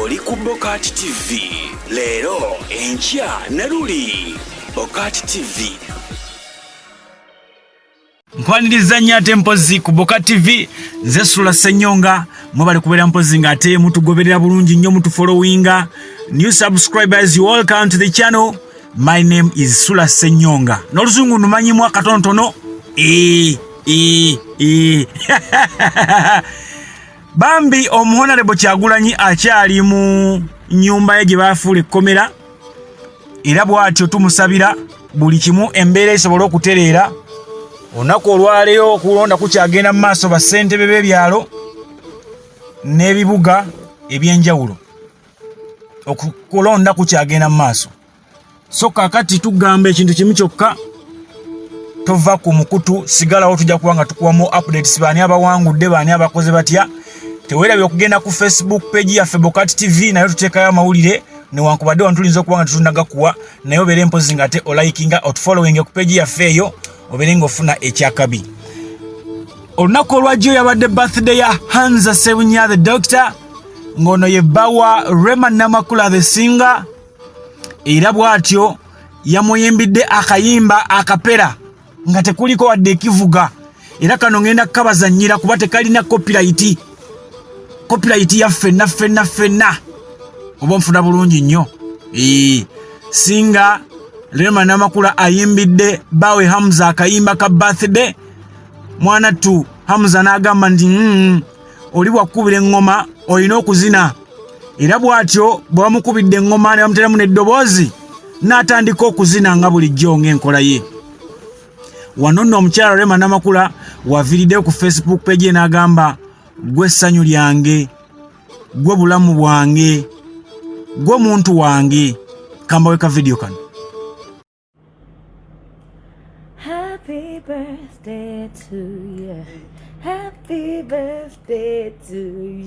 oli ku BOCAT TV. Leero enkya ne luli BOCAT TV. Nkwaniriza nnyo ate mpozi ku BOCAT TV nze SULA SSENYONGA mwebale kubeera mpozi ng'ate mutugoberera bulungi nnyo mutufollowinga. New subscribers, you welcome to the channel. My name is SULA SSENYONGA. N'oluzungu numanyimu akatonotono. Bambi omuhonorable Kyagulanyi akyali mu nyumba ye gye baafuula ekkomera era bw'atyo tumusabira buli kimu embeera esobole okutereera. Olunaku olwaleero okulonda kukyagenda mu maaso bassentebe b'ebyalo n'ebibuga eby'enjawulo, okulonda kukyagenda mu maaso. So kaakati tugamba ekintu kimu kyokka, tova ku mukutu, sigalawo tujja kuba nga tukuwamu updates, baani abawangudde, baani abakoze batya. Teweerabye okugenda ku Facebook page yaffe BOCAT TV, nayo tuteekayo amawulire newankubadde wano tulinza okuba nga tetunnagakuwa, naye obeere mpozi ng'ate olikinga otufollowing ku page yaffe eyo obeere ng'ofuna ekyakabi. Olunaku olwajjo yabadde birthday ya Hamza Sebunya the Doctor, ng'ono ye bbawa Rema Namakula the Singer, era bw'atyo yamuyimbidde akayimba akapera nga tekuliko wadde ekivuga, era kano ngenda kukabazannyira kuba tekalina copyright ya ffenna oba nfuna bulungi nnyo. Singa Rema Namakula ayimbidde bawe Hamza akayimba ka birthday, mwana tu Hamza n'agamba nti oli bwakubira eŋŋoma olina okuzina, era bw'atyo bw'amukubidde eŋŋoma ne bamuteramu n'eddoboozi n'atandika okuzina nga bulijjo ng'enkola ye. Wano nno omukyala Rema Namakula waviiriddeyo ku Facebook page ye n'agamba, gwe ssanyu lyange, gwe bulamu bwange, gwe muntu wange. Kambawe ka video kano. Happy birthday to you. Happy birthday to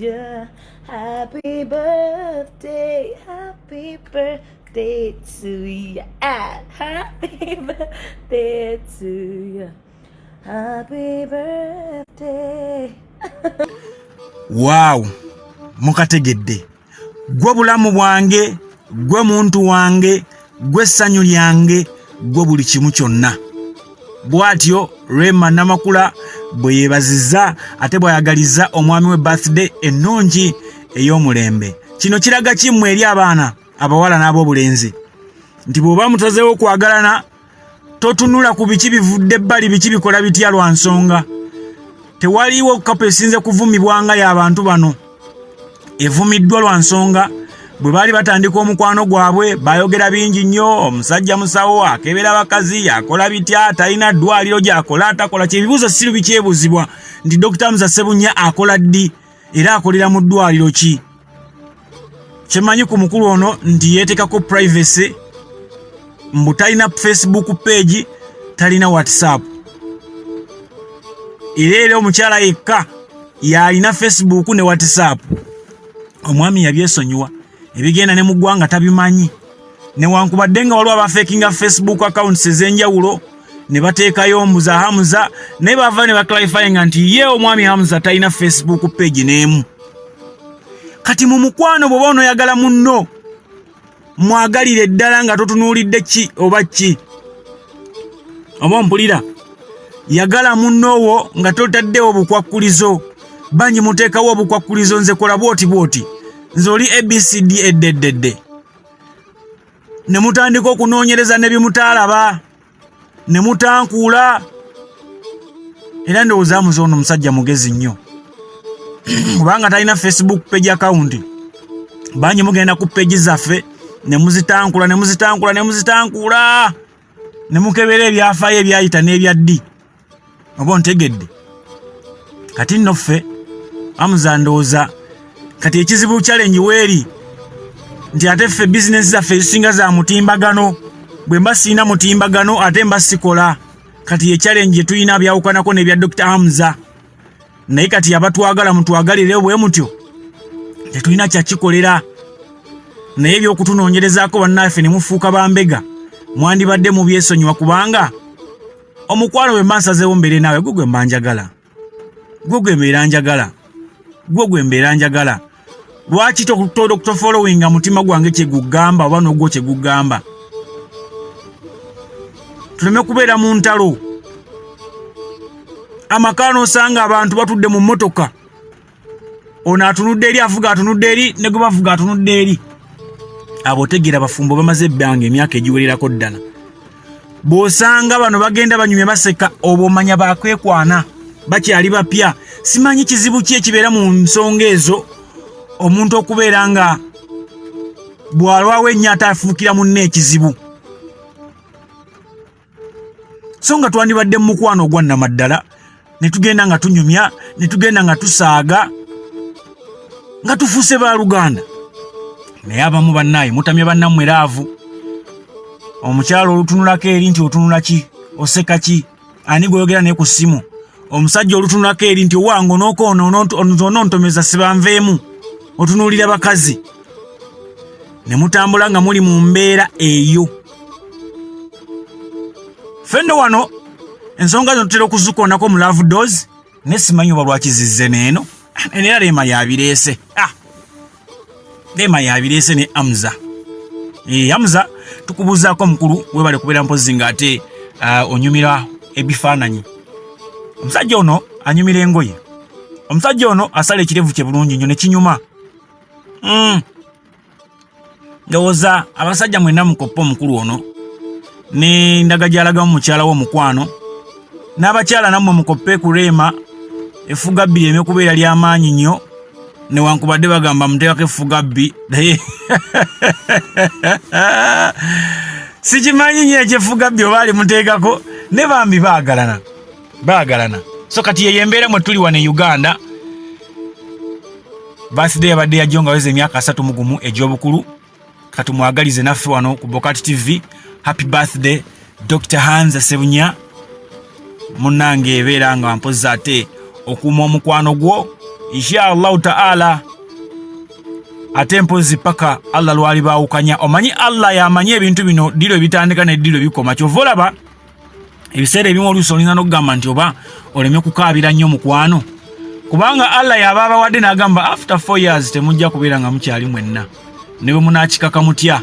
you. Happy birthday. Happy birthday to you. Happy birthday to you. Happy birthday. Wow, mukategedde. Gwe bulamu bwange, gwe muntu wange, gwe ssanyu lyange, gwe buli kimu kyonna. Bw'atyo Rema Namakula bwe yeebazizza ate bw'ayagaliza omwami we birthday ennungi ey'omulembe. Kino kiraga kimmwe eri abaana abawala n'ab'obulenzi nti bw'oba mutazeewo okwagalana, totunula ku biki bivudde ebbali, biki bikola bitya lwa nsonga. Tewaliwo kapo esinze kuvumibwanga y'abantu bano, evumiddwa lwa nsonga bwe baali batandika omukwano gwabwe bayogera bingi nnyo. Omusajja musawo akebera bakazi, akola bitya, talina ddwaliro gy'akola atakola. Kyebibuuzo siru bikyebuzibwa nti Dr. Hamza Sebunya akola ddi era akolera mu ddwaliro ki. Kyemanyi ku mukulu ono nti yeetekako privacy, mbu talina Facebook page, talina WhatsApp. Era omukyala yekka yalina Facebook ne WhatsApp. Omwami yabyesonyiwa, ebigenda ne mu ggwanga tabimanyi, newankubadde nga waliwo abafekinga Facebook accounts ez'enjawulo ne bateekayo mbuza Hamza, naye bava ne baclarifyinga nti ye omwami Hamza talina Facebook page n'emu. Kati mu mukwano bw'oba onoyagala munno, mwagalire ddala nga totunuulidde ki oba ki. Oba mpulira, yagala munnoowo nga totaddewo bukwakkulizo. Banyi muteekawo obukwakkulizo, nze kola bwoti, nze oli ABCD eddedde. Ne mutandika okunoonyereza ne bimutaalaba, ne mutankuula. Era ndowooza Hamza ono musajja mugezi nnyo. Kubanga talina Facebook page account, banyi mugenda ku page zaffe ne muzitankula ne mukebera ebyafaayo ebyayita n'ebyaddi. Oba ntegedde. Kati nno ffe Hamza ndowooza kati ekizibu challenge weeri nti ate ffe business zaffe ezisinga za mutimbagano. Bwe mba sina mutimbagano ate mba sikola. Kati ye challenge tuyina byawukanako n'ebya Dr. Hamza. Naye kati abatwagala mutwagalire bwe mutyo tetulina kyakikolera. Naye by'okutunoonyerezaako bannaffe ne mufuuka bambega, mwandibadde mu byesonyiwa kubanga omukwano bwe mbansazeewo mbeere naawe, gwe gwe mbeera njagala. lwaki tofollowinga mutima gwange kye gugamba oba n'ogwo kye gugamba? Tuleme kubeera mu ntalo. Amaka n'osanga abantu batudde mu mmotoka, ono atunudde eri, avuga atunudde eri, ne gwe bavuga atunudde eri. Abo otegeera bafumbo bamaze ebbanga emyaka egiwererako ddala. Bw'osanga bano bagenda banyumye baseka, obwo omanya bakwekwana, bakyali bapya. Simanyi kizibu ki ekibeera mu nsonga ezo, omuntu okubeera nga bw'alwawo ennyo ate afuukira munne ekizibu. So nga twandibadde mu mukwano ogwa nnamaddala, ne tugenda nga tunyumya, ne tugenda nga tusaaga, nga tufuuse baaluganda. Naye abamu bannaye mutamye bannammwe laavu. Omukyalo olutunulako eri nti otunula ki? Oseka ki? Ani gweyogera naye ku ssimu? Omusajja olutunulako eri nti owange onontomeza sibanveemu. Otunuulira bakazi. Ne mutambula nga muli mu mbeera eyo. Fendo wano ensonga zino tutera okuzikonako mu love doors, ne simanyi oba lwakizizze n'eno. Era Rema yabireese. Rema yabireese ne Hamza. Hamza tukubuuzaako mukulu, webale kubeera mpozi nga ate onyumira ebifaananyi. Omusajja ono anyumira engoye. Omusajja ono asala ekirevu kye bulungi nnyo ne kinyuma. Ndowooza abasajja mwenna mukoppa omukulu ono, ne ndaga gy'alagamu mukyala w'omukwano, n'abakyala nammwe mukoppe ku Rema. Effuga bbiri eme kubeera ly'amaanyi nnyo, newankubadde bagamba muteekako effuga bbi. Sikimanyi nnyo ekyeffuga bbi oba alimuteekako, ne bambi baagalana. So kati yeyo embeera mwe tuli wano e Uganda. Birthday yabadde yajjo nga weze emyaka 31 egy'obukulu. Kati mwagalize naffe wano ku BOCAT TV. Happy birthday Dr. Hamza Sebunya. Munnange ebeera nga mpoza ate okuuma omukwano gwo inshallah ta'ala. Ate mpozi paka Allah lwali baawukanya. Omanyi Allah yamanyi ebintu bino dilo bitandika ne dilo bikoma. Kyova olaba ebiseera ebimu oluusi olina n'okugamba nti oba oleme kukaabira nnyo mukwano, kubanga Allah yaba abawadde n'agamba after 4 years temujja kubeera nga mukyali mwenna. Ne bwe munaakikaka mutya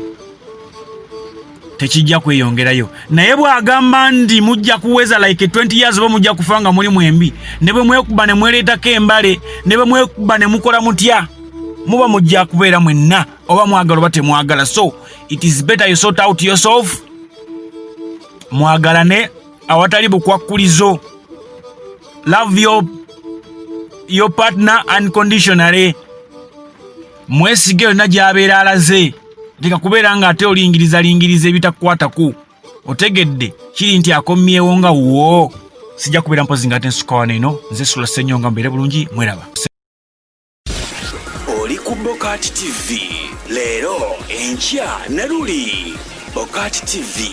tekijja kweyongerayo. Naye bw'agamba ndi mujja kuweza like 20 years oba mujja kufa nga muli mwembi, ne bwe mwekuba ne mwereetako embale, ne bwe mwekuba ne mukola mutya, muba mujja kubeera mwenna, oba mwagala oba temwagala. So it is better you sort out yourself. Mwagalane awatali bukwakkulizo. Love your partner unconditionally. Mwesige yonna gy'abeera alaze. Tika kubeera nga ate olingiriza ebitakukwatako. Otegedde kiri nti akomyewo nga wo. Sijja kubeera mpozi nga ate nsuka wano eno. Nze SULA SSENYONGA, mbeere bulungi, mweraba. Oli ku BOCAT TV leero enkya ne luli. BOCAT TV.